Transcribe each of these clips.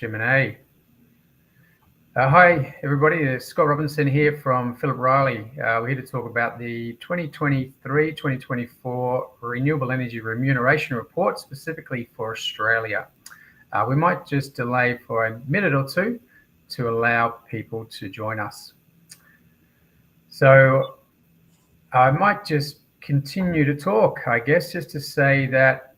Shimane. Hi, everybody. Scott Robinson here from Phillip Riley. We're here to talk about the 2023-2024 Renewable Energy Remuneration Report, specifically for Australia. We might just delay for a minute or two to allow people to join us. So I might just continue to talk, I guess, just to say that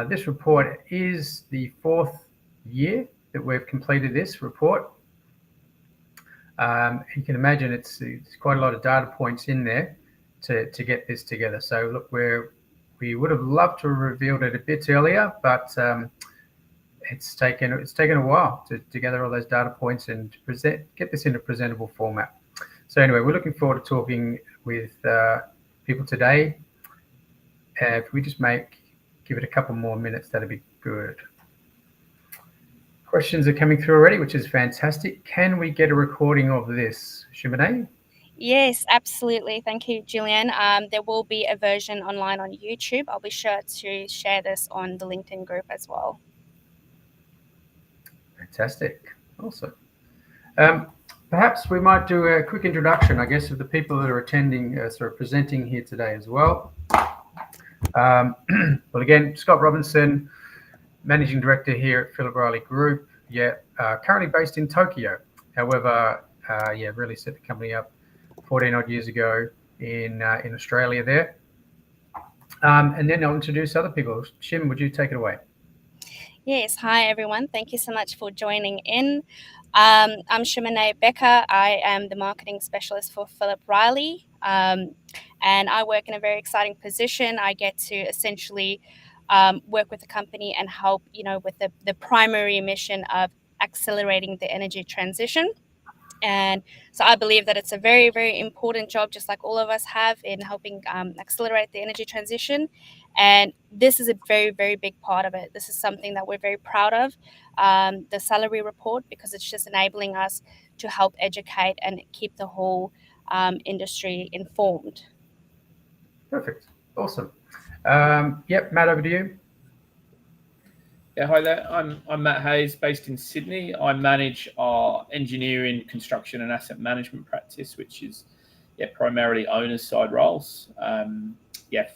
this report is the 4th year that we've completed this report. You can imagine it's quite a lot of data points in there to get this together. So look, we would have loved to have revealed it a bit earlier, but it's taken a while to gather all those data points and to get this in a presentable format. So anyway, we're looking forward to talking with people today. If we just give it a couple more minutes, that'd be good. Questions are coming through already, which is fantastic. Can we get a recording of this, Shimane? Yes, absolutely. Thank you, Julian. There will be a version online on YouTube. I'll be sure to share this on the LinkedIn group as well. Fantastic. Awesome. Perhaps we might do a quick introduction, I guess, of the people that are attending, presenting here today as well. Well, again, Scott Robinson, Managing Director here at Phillip Riley Group, currently based in Tokyo. However, really set the company up 14 odd years ago in Australia there. And then I'll introduce other people. Shim, would you take it away? Yes, hi everyone. Thank you so much for joining in. I'm Shimane Becker. I am the marketing specialist for Phillip Riley, and I work in a very exciting position. I get to essentially work with the company and help, with the primary mission of accelerating the energy transition. And so I believe that it's a very, very important job, just like all of us have, in helping accelerate the energy transition. And this is a very, very big part of it. This is something that we're very proud of, the salary report, because it's just enabling us to help educate and keep the whole industry informed. Perfect. Awesome. Matt, over to you. Yeah, hi there. I'm Matt Hayes, based in Sydney. I manage our engineering, construction and asset management practice, which is primarily owners' side roles,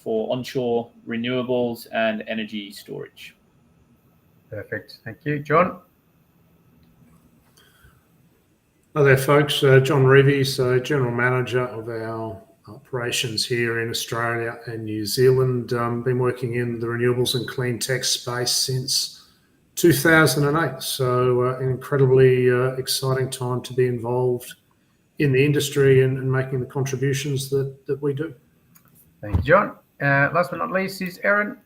for onshore renewables and energy storage. Perfect. Thank you. John? Hi there, folks. John Reevey, General Manager of our operations here in Australia and New Zealand. Been working in the renewables and clean tech space since 2008. So an incredibly exciting time to be involved in the industry and making the contributions that we do. Thank you, John. Last but not least is Erin.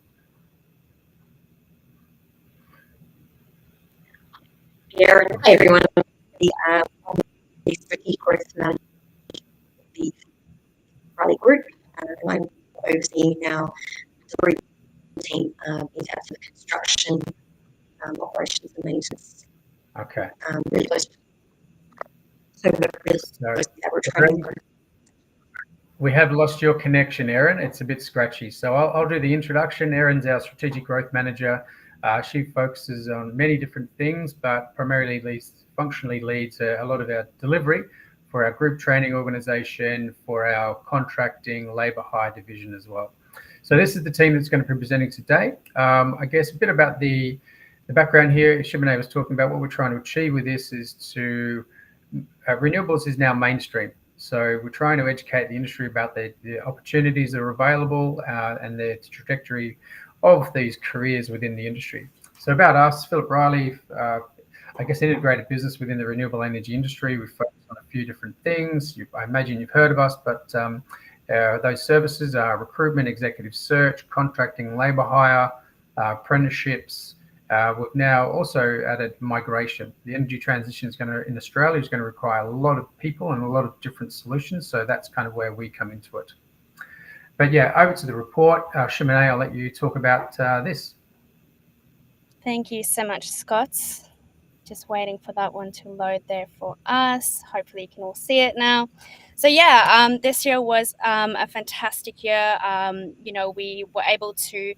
Erin, hi everyone. The strategic growth manager of the Riley Group, and I'm overseeing our delivery team in terms of construction, operations and maintenance. Okay. Really close. So we're trying. We have lost your connection, Erin. It's a bit scratchy. So I'll do the introduction. Erin's our strategic growth manager. She focuses on many different things, but primarily functionally leads a lot of our delivery for our group training organization, for our contracting labour hire division as well. So this is the team that's going to be presenting today. I guess a bit about the background here. Shimane was talking about what we're trying to achieve with this is to renewables is now mainstream. So we're trying to educate the industry about the opportunities that are available and the trajectory of these careers within the industry. So about us, Phillip Riley, I guess integrated business within the renewable energy industry. We focus on a few different things. I imagine you've heard of us, but those services are recruitment, executive search, contracting, labour hire, apprenticeships. We've now also added migration. The energy transition in Australia is going to require a lot of people and a lot of different solutions. So that's kind of where we come into it. But over to the report. Shimane, I'll let you talk about this. Thank you so much, Scott. Just waiting for that one to load there for us. Hopefully you can all see it now. So this year was a fantastic year. We were able to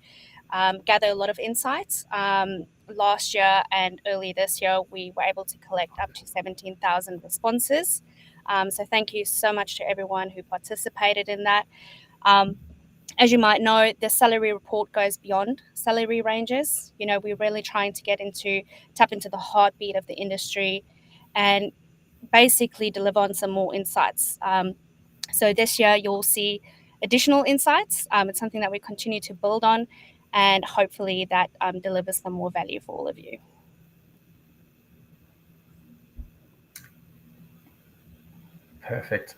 gather a lot of insights last year and early this year, we were able to collect up to 17,000 responses. So thank you so much to everyone who participated in that. As you might know, the salary report goes beyond salary ranges. You know, we're really trying to tap into the heartbeat of the industry and basically deliver on some more insights. So this year you'll see additional insights. It's something that we continue to build on, and hopefully that delivers some more value for all of you. Perfect.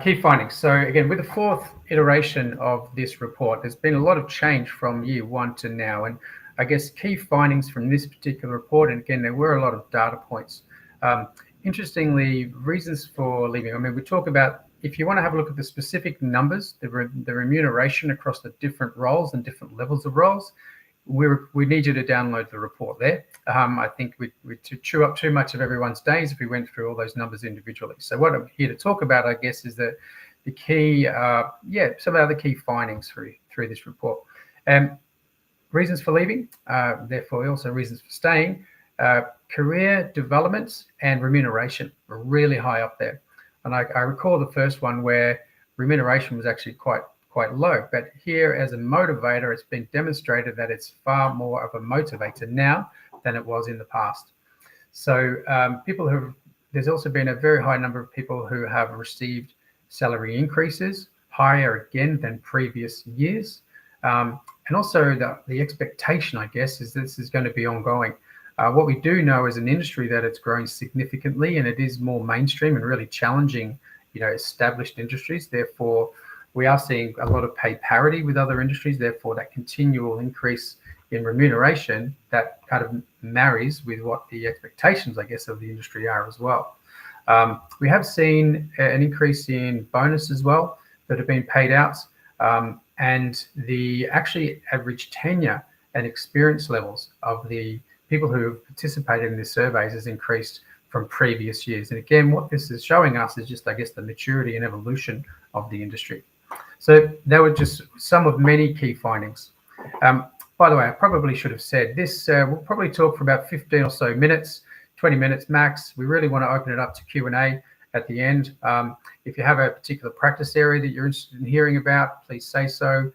Key findings. So again, with the fourth iteration of this report, there's been a lot of change from year one to now. And I guess key findings from this particular report, and again, there were a lot of data points. Interestingly, reasons for leaving. I mean, we talk about, if you want to have a look at the specific numbers, the remuneration across the different roles and different levels of roles, we need you to download the report there. I think we'd chew up too much of everyone's days if we went through all those numbers individually. So what I'm here to talk about, I guess, is the key, some of the key findings through this report. Reasons for leaving, therefore also reasons for staying, career developments and remuneration are really high up there. And I recall the first one where remuneration was actually quite low, but here as a motivator, it's been demonstrated that it's far more of a motivator now than it was in the past. So there's also been a very high number of people who have received salary increases, higher again than previous years. And also the expectation, I guess, is this is going to be ongoing. What we do know as an industry that it's growing significantly, and it is more mainstream and really challenging, established industries. Therefore, we are seeing a lot of pay parity with other industries. Therefore, that continual increase in remuneration that kind of marries with what the expectations, I guess, of the industry are as well. We have seen an increase in bonus as well that have been paid out, and the actually average tenure and experience levels of the people who have participated in the surveys has increased from previous years. And again, what this is showing us is just, I guess, the maturity and evolution of the industry. So that were just some of many key findings. By the way, I probably should have said this, we'll probably talk for about 15 or so minutes, 20 minutes max. We really want to open it up to Q&A at the end. If you have a particular practice area that you're interested in hearing about, please say so,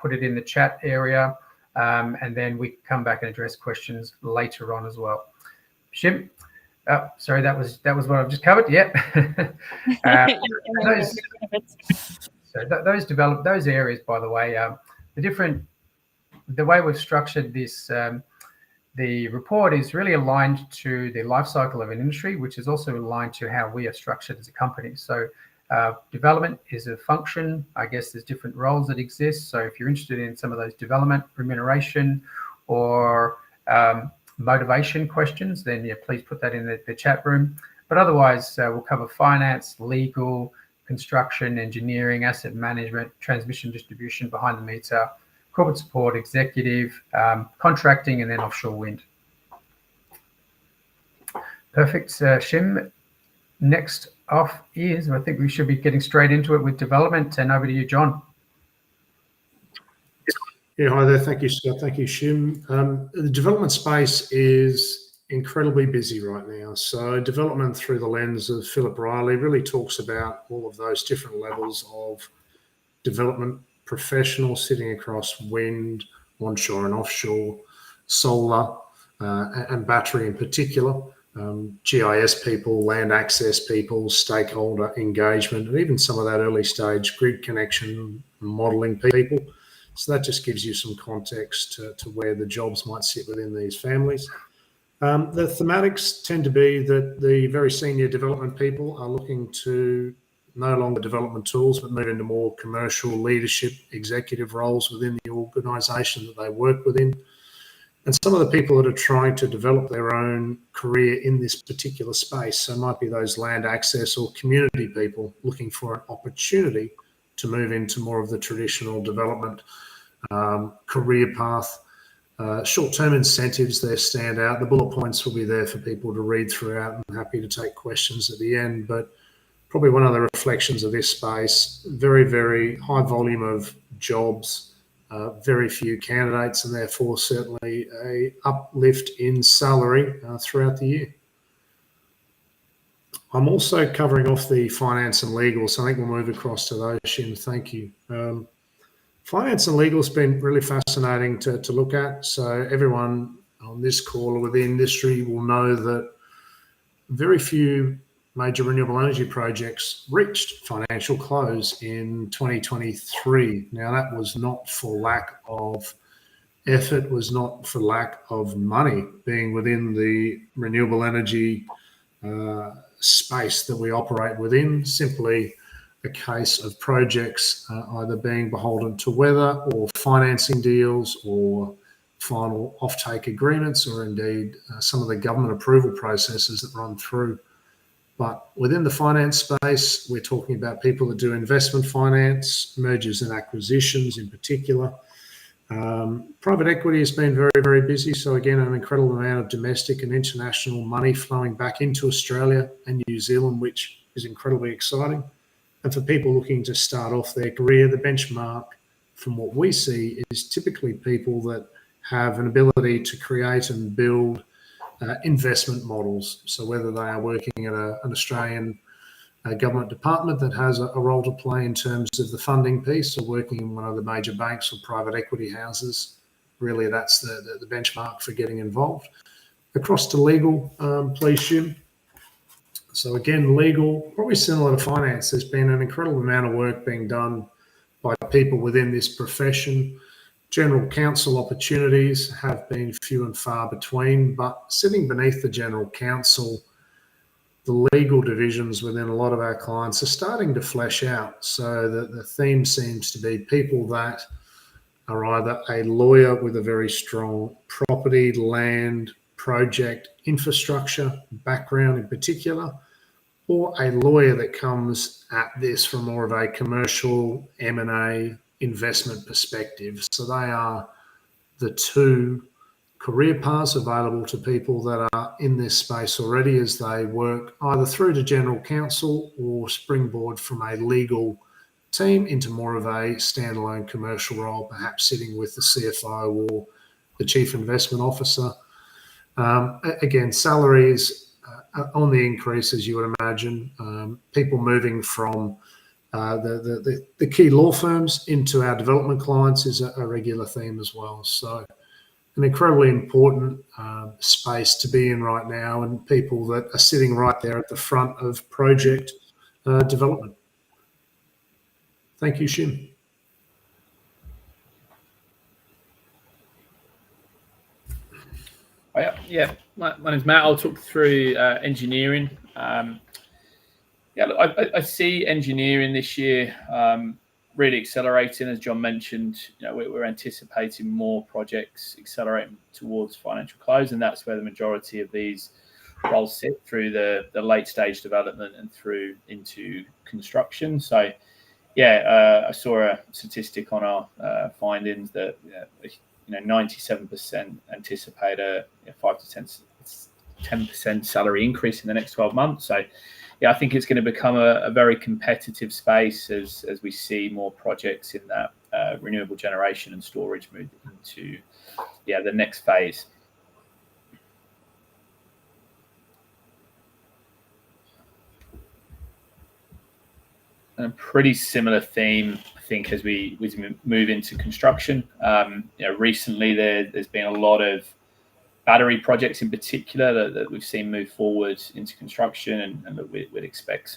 put it in the chat area, and then we come back and address questions later on as well. Shim, sorry, that was what I've just covered. Yep. Those areas, by the way, the way we've structured this, the report is really aligned to the life cycle of an industry, which is also aligned to how we are structured as a company. So development is a function. I guess there's different roles that exist. So if you're interested in some of those development, remuneration, or motivation questions, then please put that in the chat room. But otherwise, we'll cover finance, legal, construction, engineering, asset management, transmission, distribution, behind the meter, corporate support, executive, contracting, and then offshore wind. Perfect. Shim, next off is, I think we should be getting straight into it with development, and over to you, John. Yeah, hi there. Thank you, Scott. Thank you, Shim. The development space is incredibly busy right now. So development through the lens of Phillip Riley really talks about all of those different levels of development professionals sitting across wind, onshore and offshore, solar, and battery in particular, GIS people, land access people, stakeholder engagement, and even some of that early stage grid connection modelling people. So that just gives you some context to where the jobs might sit within these families. The thematics tend to be that the very senior development people are looking to no longer development tools, but move into more commercial leadership, executive roles within the organisation that they work within. And some of the people that are trying to develop their own career in this particular space, so it might be those land access or community people looking for an opportunity to move into more of the traditional development career path. Short-term incentives, they stand out. The bullet points will be there for people to read throughout. I'm happy to take questions at the end, but probably one of the reflections of this space, very, very high volume of jobs, very few candidates, and therefore certainly a uplift in salary throughout the year. I'm also covering off the finance and legal, so I think we'll move across to those, Shin. Thank you. Finance and legal has been really fascinating to look at. So everyone on this call or within the industry will know that very few major renewable energy projects reached financial close in 2023. Now, that was not for lack of effort, was not for lack of money being within the renewable energy space that we operate within, simply a case of projects either being beholden to weather or financing deals or final offtake agreements, or indeed some of the government approval processes that run through. But within the finance space, we're talking about people that do investment finance, mergers and acquisitions in particular. Private equity has been very, very busy. So again, an incredible amount of domestic and international money flowing back into Australia and New Zealand, which is incredibly exciting. And for people looking to start off their career, the benchmark from what we see is typically people that have an ability to create and build investment models. So whether they are working at an Australian government department that has a role to play in terms of the funding piece, or working in one of the major banks or private equity houses, really that's the benchmark for getting involved. Across to legal, please, Shim. So again, legal, probably similar to finance, there's been an incredible amount of work being done by people within this profession. General counsel opportunities have been few and far between, but sitting beneath the general counsel, the legal divisions within a lot of our clients are starting to flesh out. So the theme seems to be people that are either a lawyer with a very strong property, land, project, infrastructure background in particular, or a lawyer that comes at this from more of a commercial M&A investment perspective. So they are the two career paths available to people that are in this space already, as they work either through to general counsel or springboard from a legal team into more of a standalone commercial role, perhaps sitting with the CFO or the chief investment officer. Again, salaries on the increase, as you would imagine. People moving from the key law firms into our development clients is a regular theme as well. So an incredibly important space to be in right now, and people that are sitting right there at the front of project development. Thank you, Shim. Oh, yeah. My name's Matt. I'll talk through engineering. Look, I see engineering this year really accelerating, as John mentioned. We're anticipating more projects accelerating towards financial close, and that's where the majority of these roles sit, through the late stage development and through into construction. So, I saw a statistic on our findings that 97% anticipate a 5 to 10% salary increase in the next 12 months. So, I think it's going to become a very competitive space as we see more projects in that renewable generation and storage move into the next phase. And a pretty similar theme, I think, as we move into construction. Recently there's been a lot of battery projects in particular that we've seen move forward into construction, and that we'd expect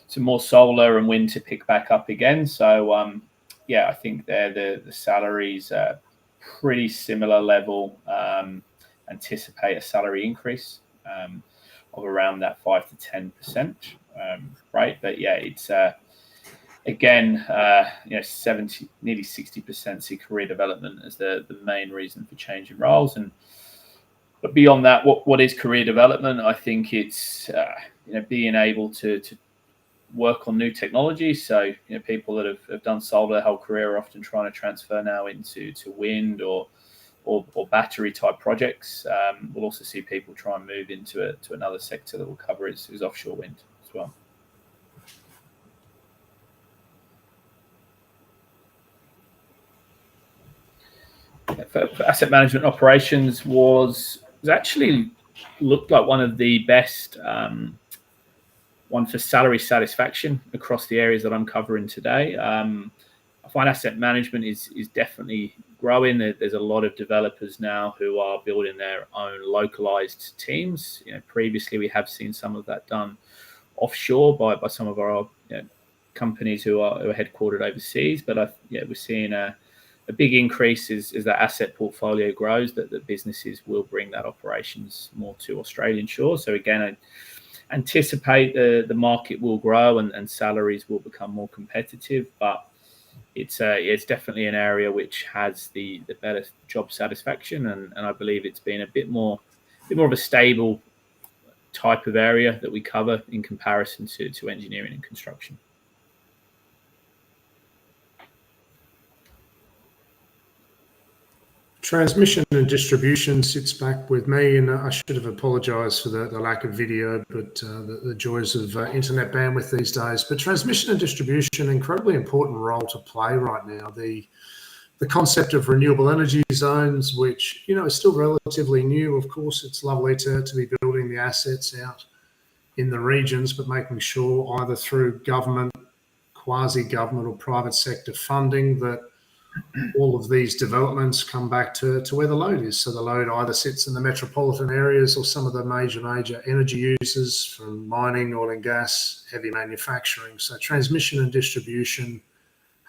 some more solar and wind to pick back up again. So I think the salaries are pretty similar level. Anticipate a salary increase of around that 5 to 10%, right? But it's again, 70, nearly 60% see career development as the main reason for changing roles. But beyond that, what is career development? I think it's being able to work on new technology. So people that have done solar their whole career are often trying to transfer now into wind or battery type projects. We'll also see people try and move into another sector that will cover is offshore wind as well. for asset management operations was actually looked like one of the best one for salary satisfaction across the areas that I'm covering today. I find asset management is definitely growing. There's a lot of developers now who are building their own localized teams. Previously we have seen some of that done offshore by some of our companies who are headquartered overseas. But we're seeing a big increase as that asset portfolio grows, that businesses will bring that operations more to Australian shores. So again, I anticipate the market will grow and salaries will become more competitive, but it's definitely an area which has the better job satisfaction, and I believe it's been a bit more of a stable type of area that we cover in comparison to engineering and construction. Transmission and distribution sits back with me, and I should have apologised for the lack of video, but the joys of internet bandwidth these days. But transmission and distribution, incredibly important role to play right now. The concept of renewable energy zones, which is still relatively new. Of course, it's lovely to be building the assets out in the regions, but making sure either through government, quasi-government or private sector funding that all of these developments come back to where the load is. So the load either sits in the metropolitan areas or some of the major energy users from mining, oil and gas, heavy manufacturing. So transmission and distribution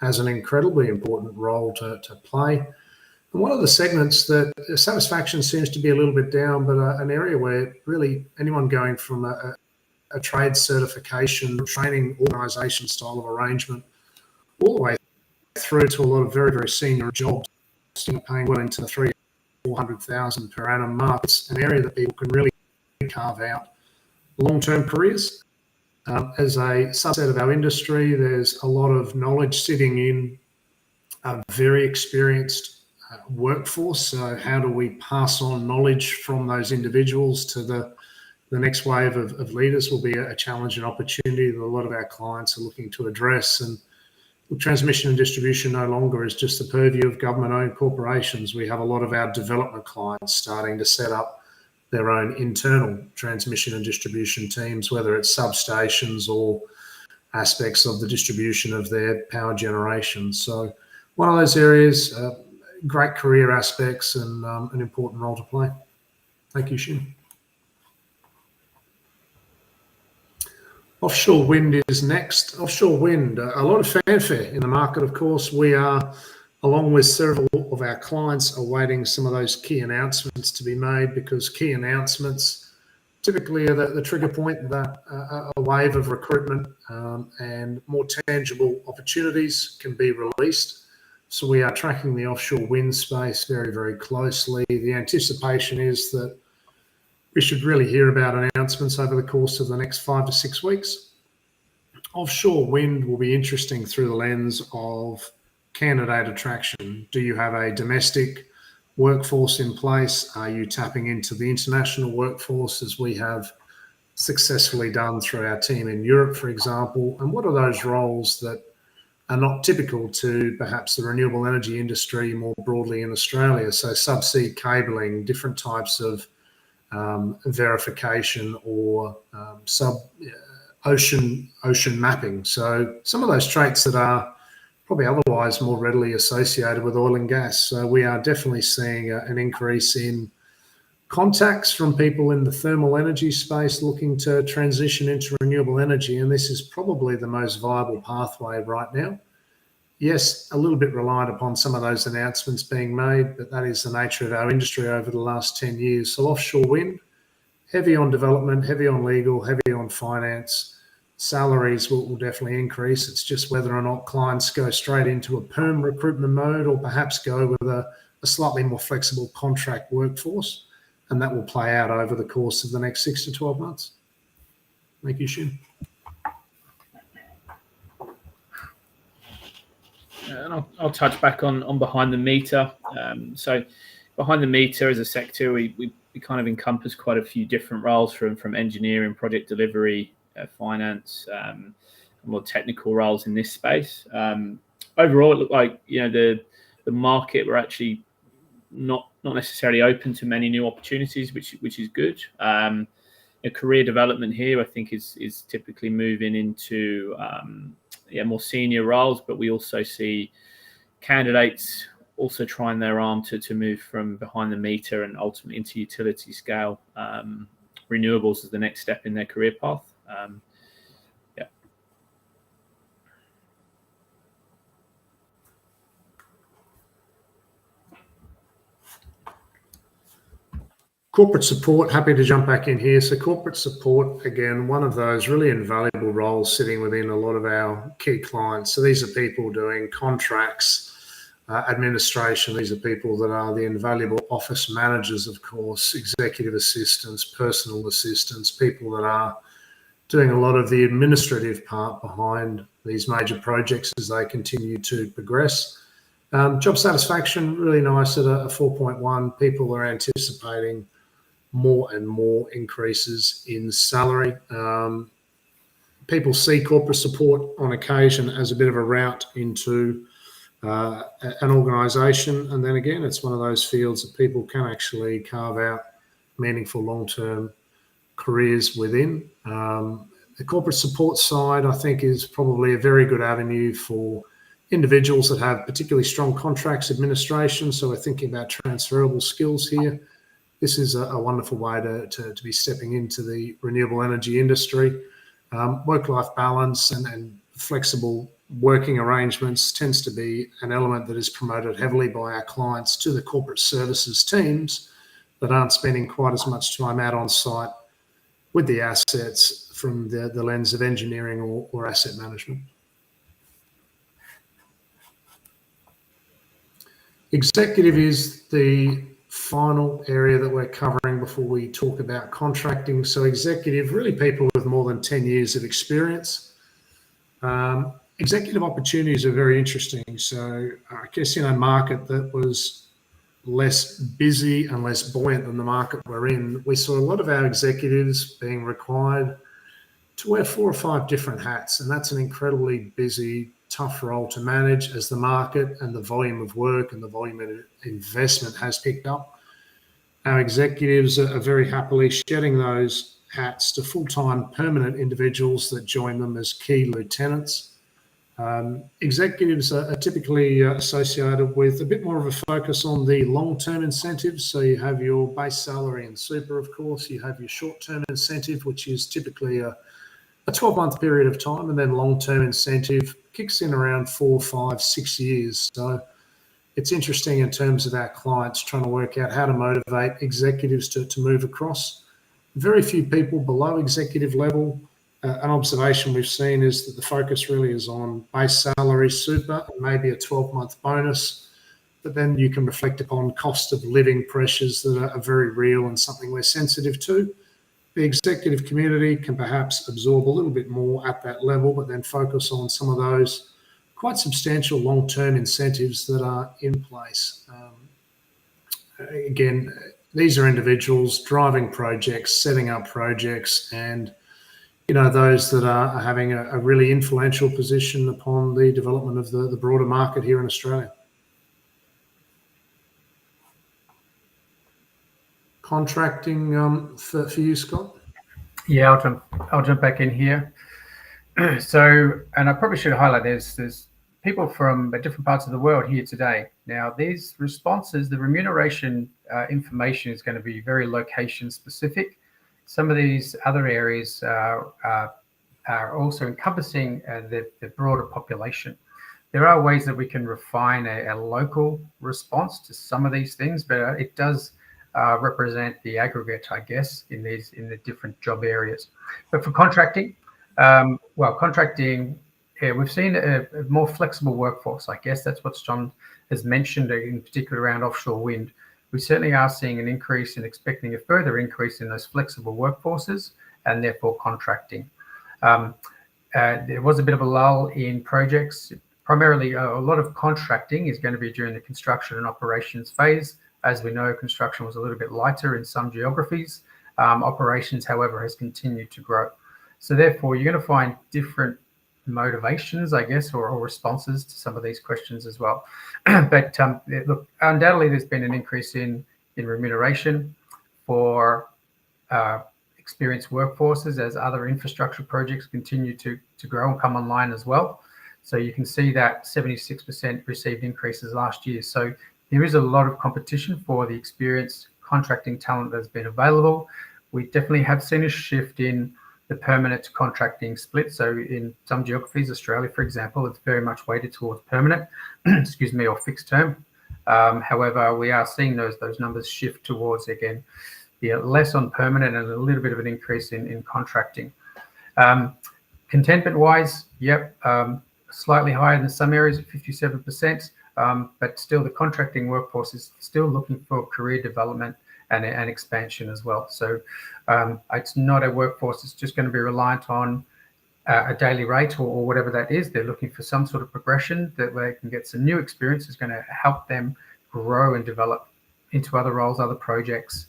has an incredibly important role to play. And one of the segments that satisfaction seems to be a little bit down, but an area where really anyone going from a trade certification, training organisation style of arrangement, all the way through to a lot of very, very senior jobs, paying well into the 300,000-400,000 per annum mark. It's an area that people can really carve out long-term careers. As a subset of our industry, there's a lot of knowledge sitting in a very experienced workforce. So how do we pass on knowledge from those individuals to the next wave of leaders will be a challenge and opportunity that a lot of our clients are looking to address. And transmission and distribution no longer is just the purview of government-owned corporations. We have a lot of our development clients starting to set up their own internal transmission and distribution teams, whether it's substations or aspects of the distribution of their power generation. So one of those areas, great career aspects and an important role to play. Thank you, Shin. Offshore wind is next. Offshore wind, a lot of fanfare in the market, of course. We are, along with several of our clients, awaiting some of those key announcements to be made, because key announcements typically are the trigger point that a wave of recruitment and more tangible opportunities can be released. So we are tracking the offshore wind space very, very closely. The anticipation is that we should really hear about announcements over the course of the next 5 to 6 weeks. Offshore wind will be interesting through the lens of candidate attraction. Do you have a domestic workforce in place? Are you tapping into the international workforce, as we have successfully done through our team in Europe, for example? And what are those roles that are not typical to perhaps the renewable energy industry more broadly in Australia? So subsea cabling, different types of verification, or ocean mapping. So some of those traits that are probably otherwise more readily associated with oil and gas. So we are definitely seeing an increase in contacts from people in the thermal energy space looking to transition into renewable energy, and this is probably the most viable pathway right now. Yes, a little bit reliant upon some of those announcements being made, but that is the nature of our industry over the last 10 years. So offshore wind, heavy on development, heavy on legal, heavy on finance. Salaries will definitely increase. It's just whether or not clients go straight into a perm recruitment mode or perhaps go with a slightly more flexible contract workforce. And that will play out over the course of the next 6 to 12 months. Thank you, Shin. And I'll touch back on behind the meter. So behind the meter as a sector, we kind of encompass quite a few different roles from engineering, project delivery, finance, more technical roles in this space. Overall, it looked like the market, we're actually not necessarily open to many new opportunities, which is good. Career development here, I think, is typically moving into more senior roles, but we also see candidates also trying their arm to move from behind the meter and ultimately into utility scale renewables as the next step in their career path. Corporate support, happy to jump back in here. So corporate support, again, one of those really invaluable roles sitting within a lot of our key clients. So these are people doing contracts, administration. These are people that are the invaluable office managers, of course, executive assistants, personal assistants, people that are doing a lot of the administrative part behind these major projects as they continue to progress. Job satisfaction, really nice at a 4.1. People are anticipating more and more increases in salary. People see corporate support on occasion as a bit of a route into an organisation, and then again, it's one of those fields that people can actually carve out meaningful long-term careers within. The corporate support side, I think, is probably a very good avenue for individuals that have particularly strong contracts administration. So we're thinking about transferable skills here. This is a wonderful way to be stepping into the renewable energy industry. Work-life balance and flexible working arrangements tends to be an element that is promoted heavily by our clients to the corporate services teams that aren't spending quite as much time out on site with the assets from the lens of engineering or asset management. Executive is the final area that we're covering before we talk about contracting. So executive, really people with more than 10 years of experience. Executive opportunities are very interesting. So I guess in a market that was less busy and less buoyant than the market we're in, we saw a lot of our executives being required to wear 4 or 5 different hats. And that's an incredibly busy, tough role to manage as the market and the volume of work and the volume of investment has picked up. Our executives are very happily shedding those hats to full-time permanent individuals that join them as key lieutenants. Executives are typically associated with a bit more of a focus on the long-term incentives. So you have your base salary and super, of course. You have your short-term incentive, which is typically a 12-month period of time, and then long-term incentive kicks in around 4, 5, 6 years. So it's interesting in terms of our clients trying to work out how to motivate executives to move across. Very few people below executive level. An observation we've seen is that the focus really is on base salary, super, and maybe a 12-month bonus. But then you can reflect upon cost of living pressures that are very real and something we're sensitive to. The executive community can perhaps absorb a little bit more at that level, but then focus on some of those quite substantial long-term incentives that are in place. Again, these are individuals driving projects, setting up projects, and those that are having a really influential position upon the development of the broader market here in Australia. Contracting for you, Scott? Yeah, I'll jump back in here. So, and I probably should highlight there's people from different parts of the world here today. Now, these responses, the remuneration information is going to be very location specific. Some of these other areas are also encompassing the broader population. There are ways that we can refine a local response to some of these things, but it does represent the aggregate, I guess, in the different job areas. But for contracting, contracting, we've seen a more flexible workforce. I guess that's what John has mentioned, in particular around offshore wind. We certainly are seeing an increase and expecting a further increase in those flexible workforces and therefore contracting. There was a bit of a lull in projects. Primarily, a lot of contracting is going to be during the construction and operations phase. As we know, construction was a little bit lighter in some geographies. Operations, however, has continued to grow. So therefore, you're going to find different motivations, I guess, or responses to some of these questions as well. But look, undoubtedly, there's been an increase in remuneration for experienced workforces as other infrastructure projects continue to grow and come online as well. So you can see that 76% received increases last year. So there is a lot of competition for the experienced contracting talent that's been available. We definitely have seen a shift in the permanent to contracting split. So in some geographies, Australia, for example, it's very much weighted towards permanent, excuse me, or fixed term. However, we are seeing those numbers shift towards, again, less on permanent and a little bit of an increase in contracting. Contentment-wise, yep, slightly higher than some areas at 57%, but still the contracting workforce is still looking for career development and expansion as well. So it's not a workforce that's just going to be reliant on a daily rate or whatever that is. They're looking for some sort of progression that they can get some new experience is going to help them grow and develop into other roles, other projects,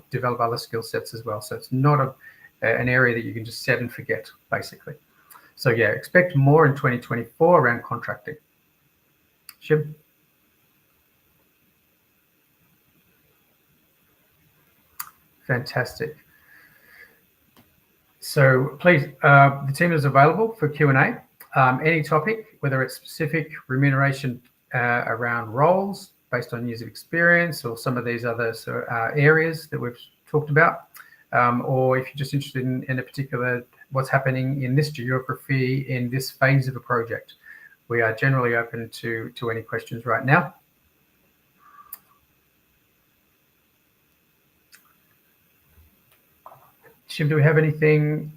develop other skill sets as well. So it's not an area that you can just set and forget, basically. So yeah, expect more in 2024 around contracting. Shib? Fantastic. So please, the team is available for Q&A. Any topic, whether it's specific remuneration around roles based on years of experience or some of these other areas that we've talked about, or if you're just interested in a particular what's happening in this geography in this phase of a project, we are generally open to any questions right now. Shim, do we have anything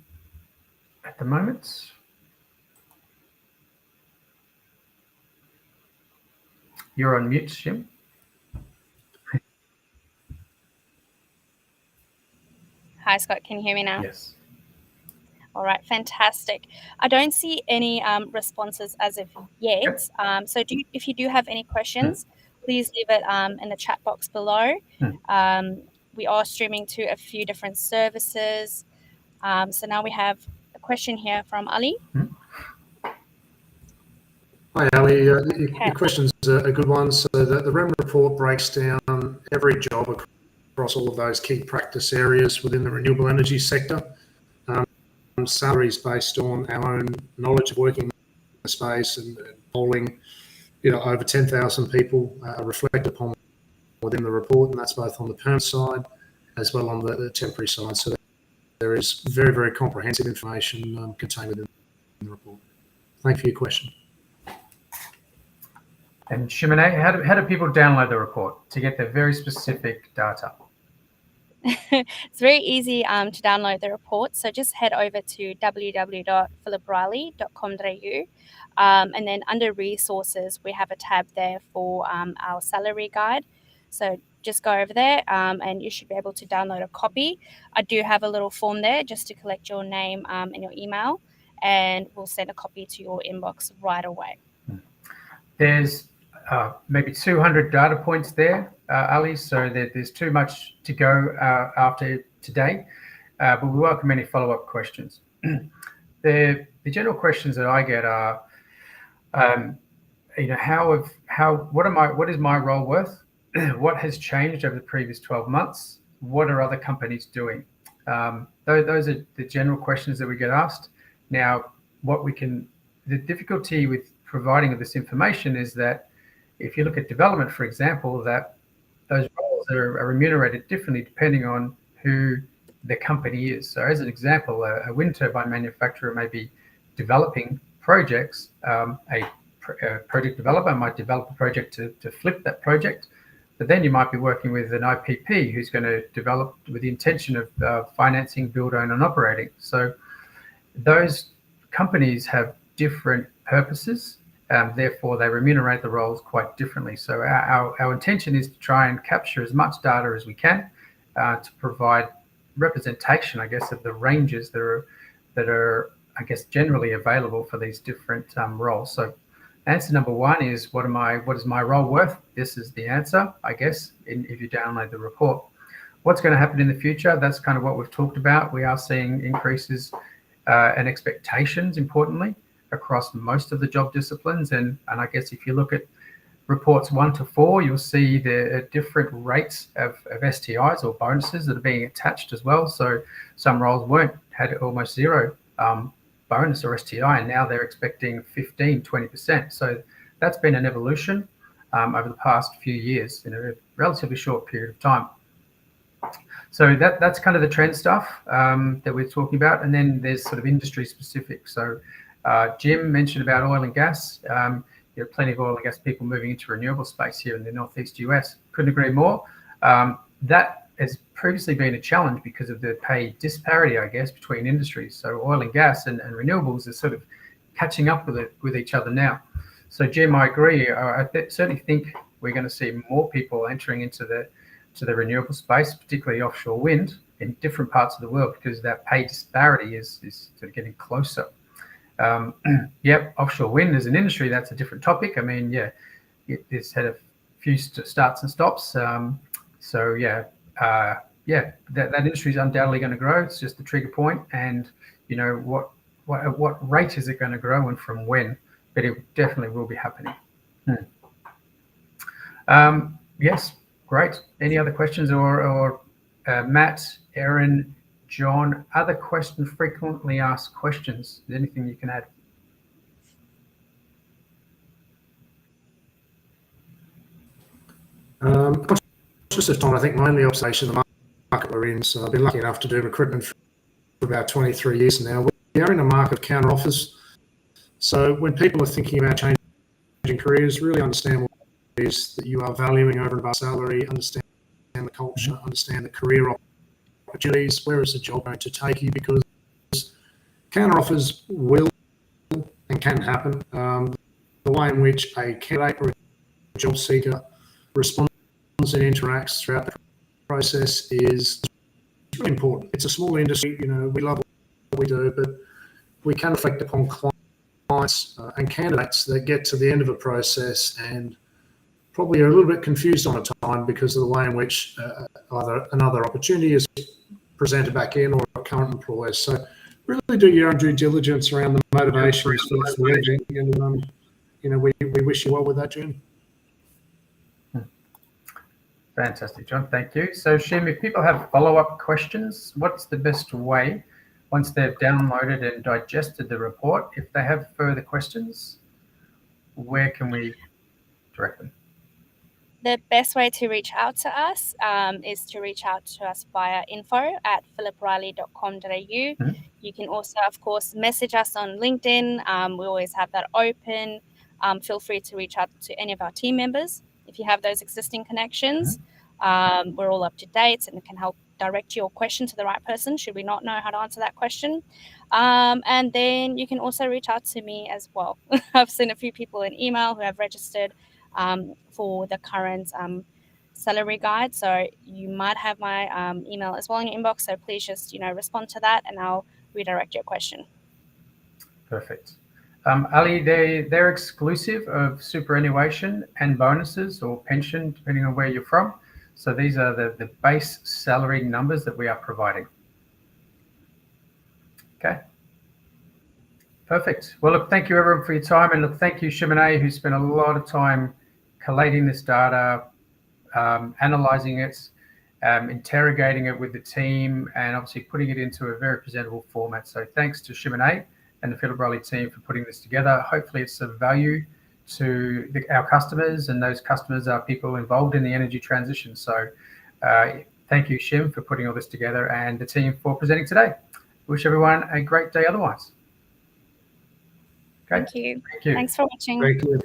at the moment? You're on mute, Shim. Hi, Scott. Can you hear me now? Yes. All right, fantastic. I don't see any responses as of yet. So if you do have any questions, please leave it in the chat box below. We are streaming to a few different services. So now we have a question here from Ali. Hi, Ali. Your question's a good one. So the Remuneration Report breaks down every job across all of those key practice areas within the renewable energy sector. Salaries based on our own knowledge of working in the space and polling, over 10,000 people are reflected upon within the report, and that's both on the permanent side as well on the temporary side. So there is very, very comprehensive information contained within the report. Thank you for your question. And Shimane, how do people download the report to get the very specific data? It's very easy to download the report. So just head over to www.phillipriley.com.au, and then under resources, we have a tab there for our salary guide. So just go over there and you should be able to download a copy. I do have a little form there just to collect your name and your email, and we'll send a copy to your inbox right away. There's maybe 200 data points there, Ali, so there's too much to go after today, but we welcome any follow-up questions. The general questions that I get are, what is my role worth? What has changed over the previous 12 months? What are other companies doing? Those are the general questions that we get asked. Now, the difficulty with providing this information is that if you look at development, for example, that those roles are remunerated differently depending on who the company is. So as an example, a wind turbine manufacturer may be developing projects. A project developer might develop a project to flip that project, but then you might be working with an IPP who's going to develop with the intention of financing, build, own, and operating. So those companies have different purposes. Therefore, they remunerate the roles quite differently. So our intention is to try and capture as much data as we can to provide representation, I guess, of the ranges that are I guess, generally available for these different roles. So answer number one is, what is my role worth? This is the answer, I guess, if you download the report. What's going to happen in the future? That's kind of what we've talked about. We are seeing increases and expectations, importantly, across most of the job disciplines. And I guess if you look at reports 1 to 4, you'll see the different rates of STIs or bonuses that are being attached as well. So some roles had almost zero bonus or STI, and now they're expecting 15-20%. So that's been an evolution over the past few years in a relatively short period of time. So that's kind of the trend stuff that we're talking about. And then there's sort of industry specific. So Jim mentioned about oil and gas. There are plenty of oil and gas people moving into renewable space here in the Northeast US. Couldn't agree more. That has previously been a challenge because of the pay disparity, I guess, between industries. So oil and gas and renewables are sort of catching up with each other now. So Jim, I agree. I certainly think we're going to see more people entering into the renewable space, particularly offshore wind, in different parts of the world, because that pay disparity is sort of getting closer. Yep, offshore wind as an industry, that's a different topic. I mean, yeah, it's had a few starts and stops. So yeah, that industry is undoubtedly going to grow. It's just the trigger point, and you know what rate is it going to grow and from when? But it definitely will be happening. Yes, great. Any other questions or Matt, Erin, John, other questions, frequently asked questions? Is there anything you can add? Just as Tom, I think my only observation of the market we're in, so I've been lucky enough to do recruitment for about 23 years now. We are in a market of counter offers. So when people are thinking about changing careers, really understand what it is that you are valuing over and above salary, understand the culture, understand the career opportunities, where is the job going to take you, because counter offers will and can happen. The way in which a candidate or a job seeker responds and interacts throughout the process is really important. It's a small industry, you know, we love what we do, but we can reflect upon clients and candidates that get to the end of a process and probably are a little bit confused on a time because of the way in which either another opportunity is presented back in or a current employer. So really do your own due diligence around the motivations for leaving, and you know, we wish you well with that, Jim. Fantastic, John. Thank you. So, Shim, if people have follow-up questions, what's the best way, once they've downloaded and digested the report, if they have further questions, where can we direct them? The best way to reach out to us is to reach out to us via info@phillipriley.com.au. You can also, of course, message us on LinkedIn. We always have that open. Feel free to reach out to any of our team members if you have those existing connections. We're all up to date and can help direct your question to the right person should we not know how to answer that question. And then you can also reach out to me as well. I've seen a few people in email who have registered for the current salary guide. So you might have my email as well in your inbox. So please just, respond to that and I'll redirect your question. Perfect. Ali, they're exclusive of superannuation and bonuses or pension, depending on where you're from. So these are the base salary numbers that we are providing. Okay. Perfect. Well, look, thank you everyone for your time. And look, thank you, Shimane, who spent a lot of time collating this data, analyzing it, interrogating it with the team, and obviously putting it into a very presentable format. So thanks to Shimane and the Phillip Riley team for putting this together. Hopefully it's of value to our customers, and those customers are people involved in the energy transition. So thank you, Shim, for putting all this together, and the team for presenting today. Wish everyone a great day otherwise. Okay. Thank you. Thank you. Thanks for watching. Thank you.